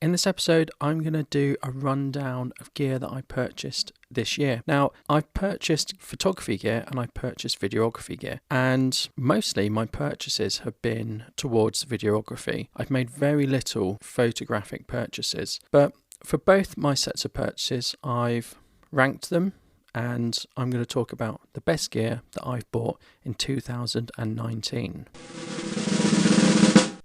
In this episode, I'm going to do a rundown of gear that I purchased this year. Now, I've purchased photography gear and I purchased videography gear, and mostly my purchases have been towards videography. I've made very little photographic purchases, but for both my sets of purchases, I've ranked them, and I'm going to talk about the best gear that I've bought in 2019.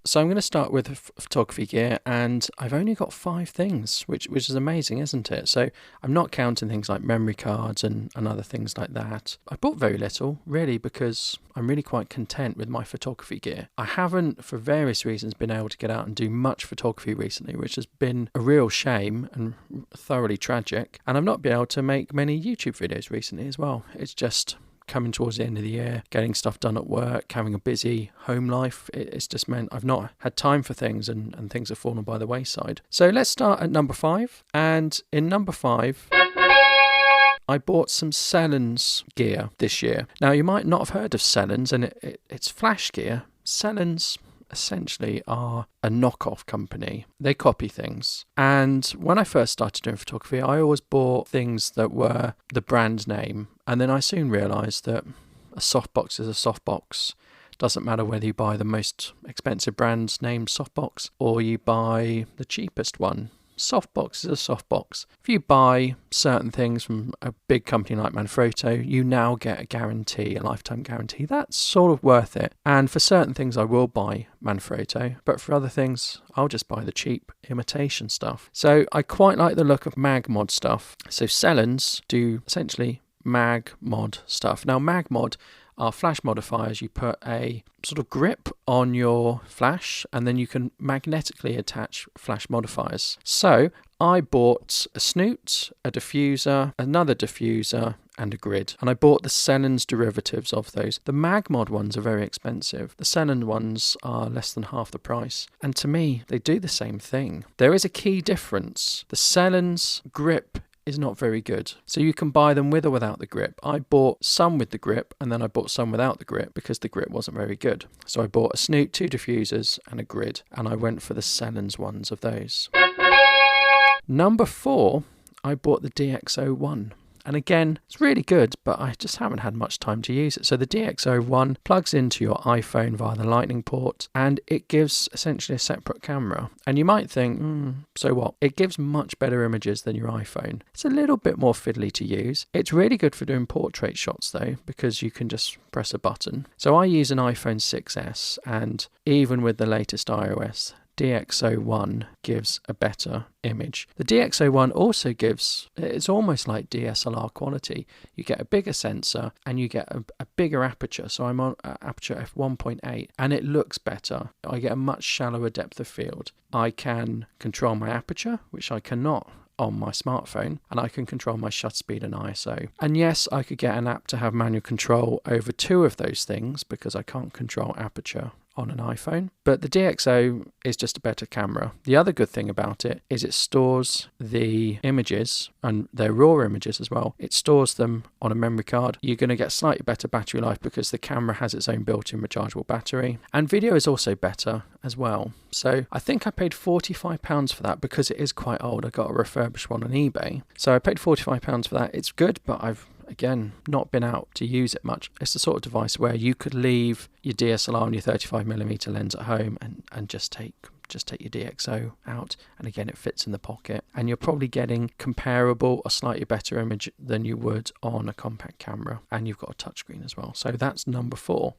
So I'm going to start with photography gear, and I've only got 5 things, which is amazing, isn't it? So I'm not counting things like memory cards and other things like that. I bought very little, really, because I'm really quite content with my photography gear. I haven't, for various reasons, been able to get out and do much photography recently, which has been a real shame and thoroughly tragic. And I've not been able to make many YouTube videos recently as well. It's just coming towards the end of the year, getting stuff done at work, having a busy home life. It's just meant I've not had time for things, and things have fallen by the wayside. So let's start at number 5. And in number 5, I bought some Sellens gear this year. Now, you might not have heard of Sellens, and it's flash gear. Sellens essentially are a knockoff company. They copy things. And when I first started doing photography, I always bought things that were the brand name. And then I soon realised that a softbox is a softbox. Doesn't matter whether you buy the most expensive brand name softbox or you buy the cheapest one. Softbox is a softbox. If you buy certain things from a big company like Manfrotto, you now get a guarantee, a lifetime guarantee. That's sort of worth it. And for certain things, I will buy Manfrotto, but for other things, I'll just buy the cheap imitation stuff. So I quite like the look of mag mod stuff. So Sellens do essentially mag mod stuff. Now, mag mod are flash modifiers. You put a sort of grip on your flash, and then you can magnetically attach flash modifiers. So I bought a snoot, a diffuser, another diffuser, and a grid. And I bought the Sellens derivatives of those. The Magmod ones are very expensive. The Sellens ones are less than half the price. And to me, they do the same thing. There is a key difference. The Sellens grip is not very good. So you can buy them with or without the grip. I bought some with the grip, and then I bought some without the grip because the grip wasn't very good. So I bought a snoot, 2 diffusers, and a grid, and I went for the Sellens ones of those. Number 4, I bought the DxO1. And again, it's really good, but I just haven't had much time to use it. So the DxO1 plugs into your iPhone via the lightning port, and it gives essentially a separate camera. And you might think, so what? It gives much better images than your iPhone. It's a little bit more fiddly to use. It's really good for doing portrait shots though, because you can just press a button. So I use an iPhone 6S, and even with the latest iOS, DxO1 gives a better image. The DxO1 also gives, it's almost like DSLR quality. You get a bigger sensor and you get a bigger aperture. So I'm on aperture f1.8 and it looks better. I get a much shallower depth of field. I can control my aperture, which I cannot on my smartphone, and I can control my shutter speed and ISO. And yes, I could get an app to have manual control over 2 of those things because I can't control aperture on an iPhone, but the DxO is just a better camera. The other good thing about it is it stores the images, and they're raw images as well. It stores them on a memory card. You're going to get slightly better battery life because the camera has its own built-in rechargeable battery, and video is also better as well. So I think I paid £45 for that because it is quite old. I got a refurbished one on eBay, so I paid £45 for that. It's good, but I've again not been out to use it much. It's the sort of device where you could leave your DSLR and your 35mm lens at home and just take your DxO out, and again it fits in the pocket, and you're probably getting comparable or slightly better image than you would on a compact camera, and you've got a touchscreen as well. So that's number 4.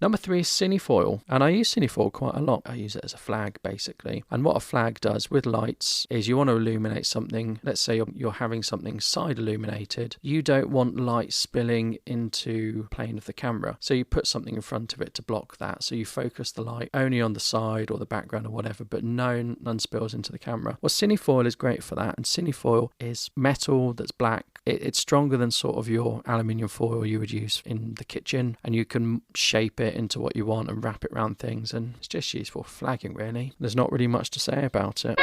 Number 3 is Cine Foil, and I use Cine Foil quite a lot. I use it as a flag basically, and what a flag does with lights is you want to illuminate something. Let's say you're having something side illuminated. You don't want light spilling into the plane of the camera, so you put something in front of it to block that. So you focus the light only on the side or the background or whatever, but none spills into the camera. Well, Cine Foil is great for that, and Cine Foil is metal that's black. It's stronger than sort of your aluminium foil you would use in the kitchen, and you can shape it into what you want and wrap it around things, and it's just used for flagging really. There's not really much to say about it.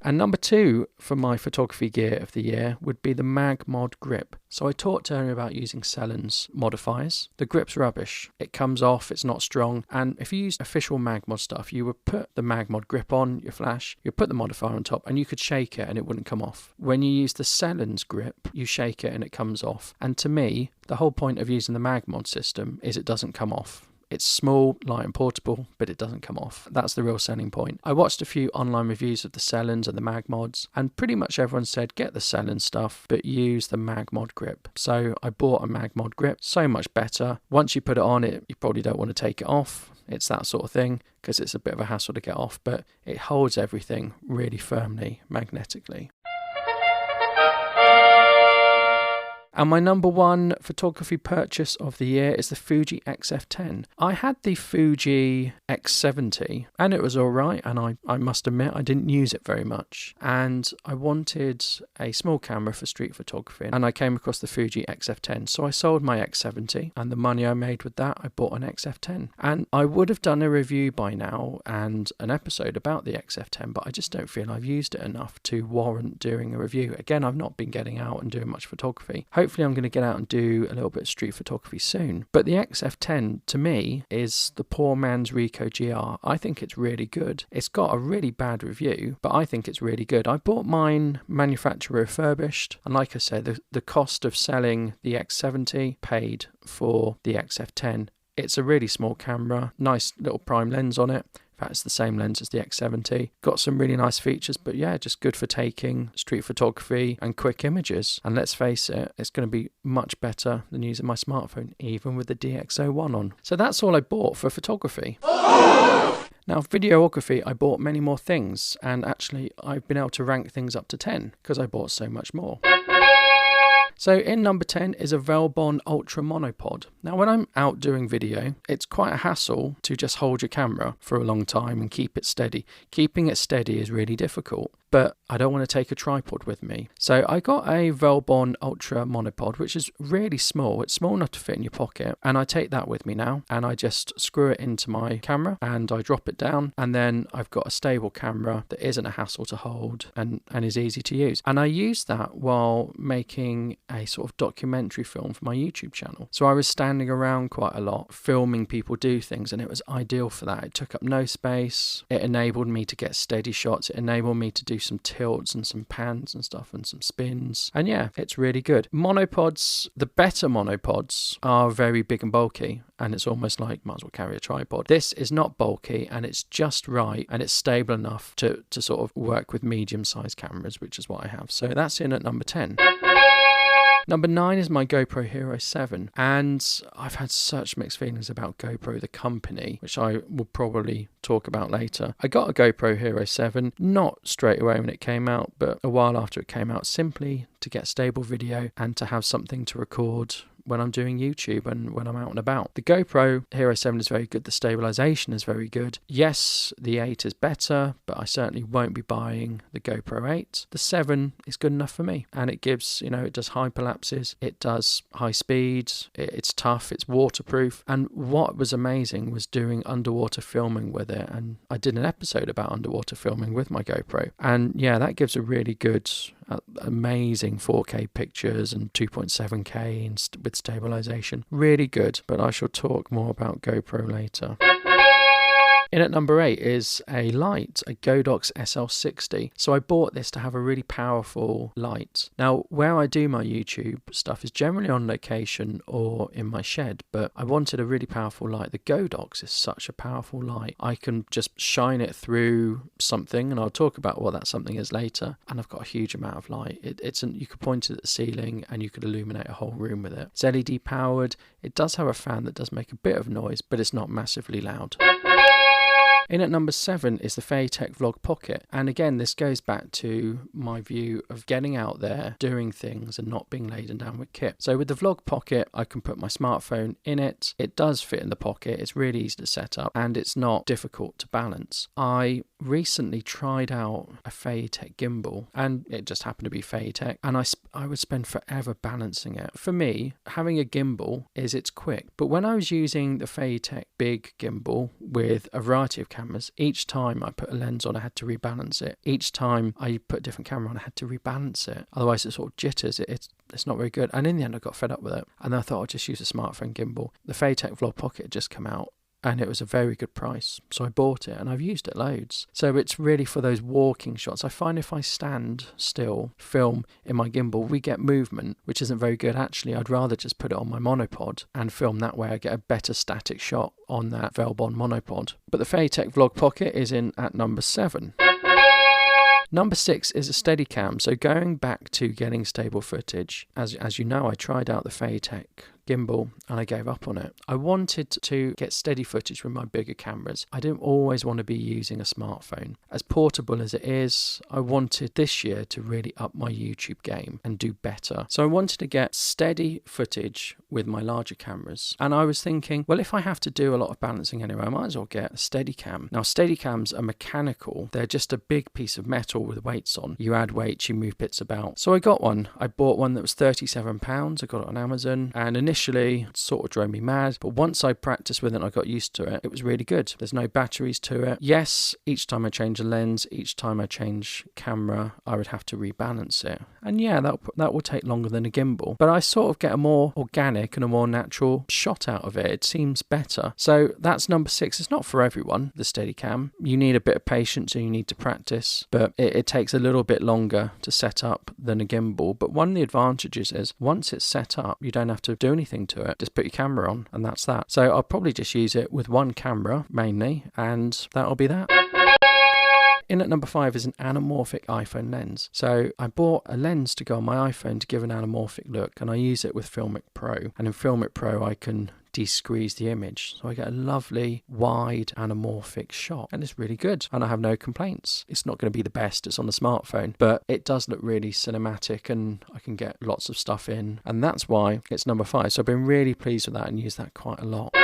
And number 2 for my photography gear of the year would be the Magod Grip. So I talked earlier about using Cellen's modifiers. The grip's rubbish. It comes off, it's not strong. And if you use official Magod stuff, you would put the Magod Grip on your flash, you put the modifier on top, and you could shake it and it wouldn't come off. When you use the Cellen's grip, you shake it and it comes off. And to me, the whole point of using the Magod system is it doesn't come off. It's small, light and portable, but it doesn't come off. That's the real selling point. I watched a few online reviews of the Cellens and the Magmods, and pretty much everyone said get the Cellen stuff, but use the Magod grip. So I bought a Magod grip, so much better. Once you put it on, you probably don't want to take it off. It's that sort of thing, because it's a bit of a hassle to get off, but it holds everything really firmly magnetically. And my number 1 photography purchase of the year is the Fuji XF10. I had the Fuji X70 and it was alright, and I must admit I didn't use it very much. And I wanted a small camera for street photography, and I came across the Fuji XF10. So I sold my X70, and the money I made with that, I bought an XF10. And I would have done a review by now and an episode about the XF10, but I just don't feel I've used it enough to warrant doing a review. Again, I've not been getting out and doing much photography. Hopefully I'm going to get out and do a little bit of street photography soon. But the XF10 to me is the poor man's Ricoh GR. I think it's really good. It's got a really bad review, but I think it's really good. I bought mine manufacturer refurbished, and like I said, the cost of selling the X70 paid for the XF10. It's a really small camera, nice little prime lens on it. In fact, it's the same lens as the X70. Got some really nice features, but yeah, just good for taking street photography and quick images. And let's face it, it's going to be much better than using my smartphone, even with the DxO1 on. So that's all I bought for photography. Now, videography, I bought many more things, and actually I've been able to rank things up to 10 because I bought so much more. So in number 10 is a Velbon Ultra Monopod. Now when I'm out doing video, it's quite a hassle to just hold your camera for a long time and keep it steady. Keeping it steady is really difficult, but I don't want to take a tripod with me. So I got a Velbon Ultra Monopod, which is really small. It's small enough to fit in your pocket, and I take that with me now, and I just screw it into my camera and I drop it down, and then I've got a stable camera that isn't a hassle to hold and is easy to use. And I use that while making a sort of documentary film for my YouTube channel. So I was standing around quite a lot filming people do things, and it was ideal for that. It took up no space. It enabled me to get steady shots. It enabled me to do some tilts and some pans and stuff and some spins. And yeah, it's really good. Monopods, the better monopods are very big and bulky, and it's almost like might as well carry a tripod. This is not bulky, and it's just right, and it's stable enough to sort of work with medium-sized cameras, which is what I have. So that's in at number 10. Number 9 is my GoPro Hero 7, and I've had such mixed feelings about GoPro, the company, which I will probably talk about later. I got a GoPro Hero 7, not straight away when it came out, but a while after it came out, simply to get stable video and to have something to record when I'm doing YouTube and when I'm out and about. The GoPro Hero 7 is very good. The stabilization is very good. Yes, the 8 is better, but I certainly won't be buying the GoPro 8. The 7 is good enough for me, and it gives, it does hyperlapses, it does high speeds, it's tough, it's waterproof. And what was amazing was doing underwater filming with it, and I did an episode about underwater filming with my GoPro, and yeah, that gives a really good, amazing 4K pictures and 2.7K and with stabilization. Really good, but I shall talk more about GoPro later. In at number 8 is a light, a Goddo S60. So I bought this to have a really powerful light. Now, where I do my YouTube stuff is generally on location or in my shed, but I wanted a really powerful light. The Goddo is such a powerful light. I can just shine it through something, and I'll talk about what that something is later, and I've got a huge amount of light. You could point it at the ceiling and you could illuminate a whole room with it. It's LED powered. It does have a fan that does make a bit of noise, but it's not massively loud. In at number 7 is the Feiyu Vlog Pocket. And again, this goes back to my view of getting out there, doing things and not being laden down with kit. So with the Vlog Pocket, I can put my smartphone in it. It does fit in the pocket. It's really easy to set up and it's not difficult to balance. I recently tried out a Feiyu gimbal, and it just happened to be Feiyu, and I would spend forever balancing it. For me, having a gimbal is it's quick, but when I was using the Feiyu big gimbal with a variety of cameras, each time I put a lens on I had to rebalance it. Each time I put a different camera on I had to rebalance it, otherwise it sort of jitters. It's not very good, and in the end I got fed up with it, and I thought I'd just use a smartphone gimbal. The Feiyu Vlog Pocket had just come out, and it was a very good price, so I bought it and I've used it loads. So it's really for those walking shots. I find if I stand still, film in my gimbal, we get movement, which isn't very good. Actually, I'd rather just put it on my monopod and film that way. I get a better static shot on that velbon monopod. But the Feiyu Vlog Pocket is in at number 7. Number 6 is a Steadicam. So going back to getting stable footage, as you know, I tried out the Feiyu gimbal and I gave up on it. I wanted to get steady footage with my bigger cameras. I didn't always want to be using a smartphone. As portable as it is, I wanted this year to really up my YouTube game and do better. So I wanted to get steady footage with my larger cameras. And I was thinking, well, if I have to do a lot of balancing anyway, I might as well get a Steadicam. Now, Steadicams are mechanical. They're just a big piece of metal with weights on. You add weights, you move bits about. So I got one. I bought one that was £37. I got it on Amazon, and initially it sort of drove me mad, but once I practiced with it and I got used to it, it was really good. There's no batteries to it. Yes, each time I change a lens, each time I change camera, I would have to rebalance it. And yeah, that will take longer than a gimbal, but I sort of get a more organic and a more natural shot out of it. It seems better. So that's number 6. It's not for everyone, the Steadicam. You need a bit of patience and you need to practice, but it takes a little bit longer to set up than a gimbal. But one of the advantages is once it's set up, you don't have to do anything to it. Just put your camera on and that's that. So I'll probably just use it with one camera mainly, and that'll be that. In at number 5 is an anamorphic iPhone lens. So I bought a lens to go on my iPhone to give an anamorphic look, and I use it with Filmic Pro. And in Filmic Pro I can de-squeeze the image, so I get a lovely wide anamorphic shot, and it's really good and I have no complaints. It's not going to be the best, it's on the smartphone, but it does look really cinematic and I can get lots of stuff in, and that's why it's number 5. So I've been really pleased with that and use that quite a lot.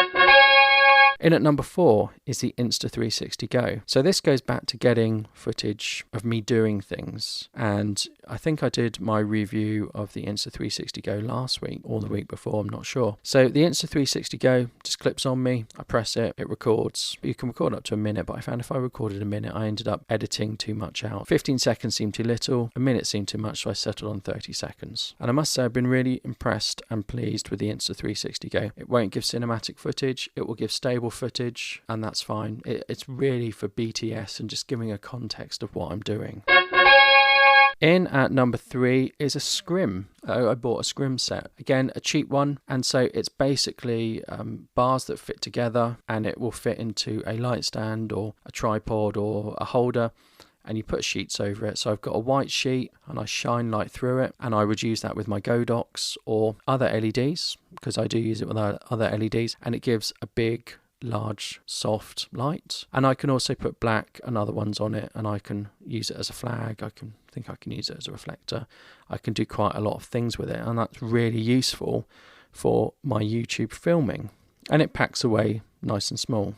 In at number 4 is the Insta360 Go. So this goes back to getting footage of me doing things, and I think I did my review of the Insta360 Go last week or the week before, I'm not sure. So the Insta360 Go just clips on me, I press it, it records. You can record up to a minute, but I found if I recorded a minute, I ended up editing too much out. 15 seconds seemed too little, a minute seemed too much, so I settled on 30 seconds. And I must say I've been really impressed and pleased with the Insta360 Go. It won't give cinematic footage, it will give stable footage, and that's fine. It's really for BTS and just giving a context of what I'm doing. In at number 3 is a scrim. I bought a scrim set. Again, a cheap one, and so it's basically bars that fit together, and it will fit into a light stand or a tripod or a holder, and you put sheets over it. So I've got a white sheet and I shine light through it, and I would use that with my Godox or other LEDs, because I do use it with other LEDs, and it gives a big, large, soft light. And I can also put black and other ones on it, and I can use it as a flag. I can use it as a reflector. I can do quite a lot of things with it, and that's really useful for my YouTube filming, and it packs away nice and small.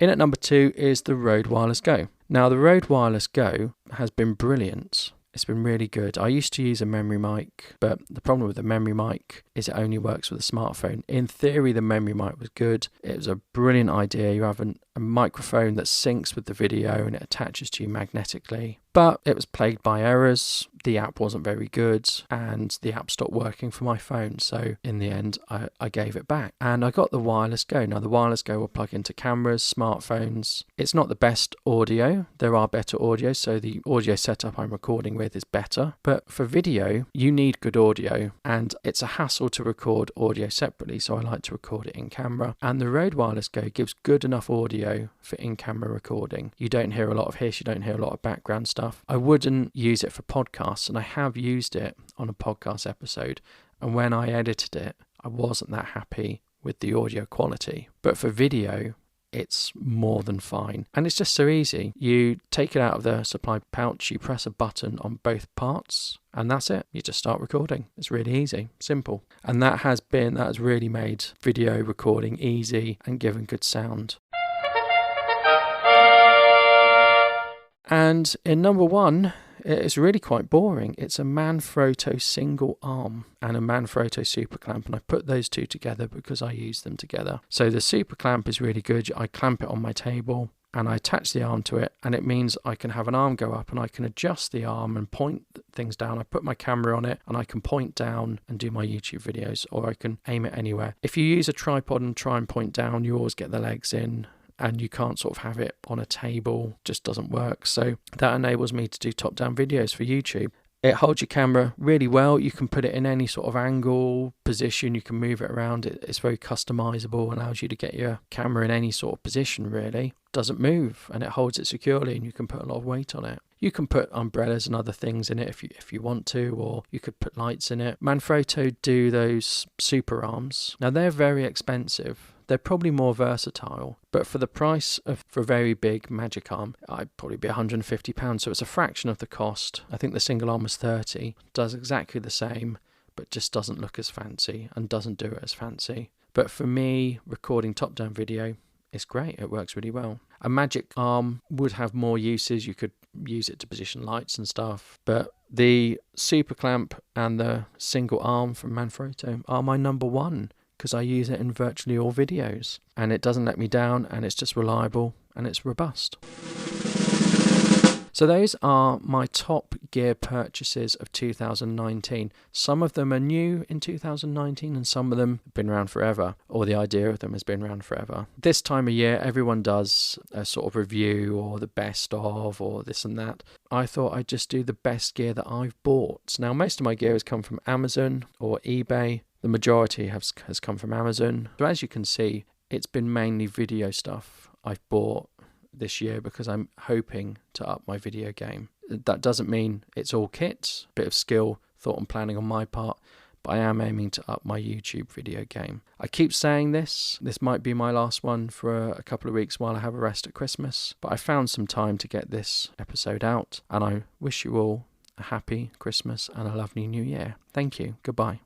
In at number 2 is the Rode Wireless Go. Now the Rode Wireless Go has been brilliant. It's been really good. I used to use a memory mic, but the problem with the memory mic is it only works with a smartphone. In theory, the memory mic was good. It was a brilliant idea. You have a microphone that syncs with the video and it attaches to you magnetically. But it was plagued by errors. The app wasn't very good, and the app stopped working for my phone. So in the end, I gave it back, and I got the Wireless Go. Now the Wireless Go will plug into cameras, smartphones. It's not the best audio. There are better audio, so the audio setup I'm recording with is better. But for video, you need good audio, and it's a hassle to record audio separately, so I like to record it in camera. And the Rode Wireless Go gives good enough audio for in-camera recording. You don't hear a lot of hiss, you don't hear a lot of background stuff. I wouldn't use it for podcasts, and I have used it on a podcast episode, and when I edited it, I wasn't that happy with the audio quality. But for video, it's more than fine, and it's just so easy. You take it out of the supply pouch, you press a button on both parts, and that's it. You just start recording. It's really easy, simple, and that has really made video recording easy and given good sound. And in number 1, it's really quite boring. It's a Manfrotto single arm and a Manfrotto super clamp, and I put those two together because I use them together. So the super clamp is really good. I clamp it on my table and I attach the arm to it, and it means I can have an arm go up and I can adjust the arm and point things down. I put my camera on it and I can point down and do my YouTube videos, or I can aim it anywhere. If you use a tripod and try and point down, you always get the legs in, and you can't sort of have it on a table, just doesn't work. So that enables me to do top-down videos for YouTube. It holds your camera really well. You can put it in any sort of angle, position, you can move it around. It's very customizable, allows you to get your camera in any sort of position really. Doesn't move, and it holds it securely, and you can put a lot of weight on it. You can put umbrellas and other things in it if you want to, or you could put lights in it. Manfrotto do those super arms. Now they're very expensive. They're probably more versatile, but for the price for a very big magic arm, I'd probably be £150, so it's a fraction of the cost. I think the single arm was 30, does exactly the same, but just doesn't look as fancy and doesn't do it as fancy. But for me, recording top-down video, it's great. It works really well. A magic arm would have more uses. You could use it to position lights and stuff, but the super clamp and the single arm from Manfrotto are my number 1, because I use it in virtually all videos, and it doesn't let me down, and it's just reliable and it's robust. So those are my top gear purchases of 2019. Some of them are new in 2019 and some of them have been around forever, or the idea of them has been around forever. This time of year everyone does a sort of review or the best of or this and that. I thought I'd just do the best gear that I've bought. Now most of my gear has come from Amazon or eBay. The majority has come from Amazon. So as you can see, it's been mainly video stuff I've bought this year because I'm hoping to up my video game. That doesn't mean it's all kit, bit of skill, thought and planning on my part, but I am aiming to up my YouTube video game. I keep saying this might be my last one for a couple of weeks while I have a rest at Christmas, but I found some time to get this episode out, and I wish you all a happy Christmas and a lovely New Year. Thank you. Goodbye.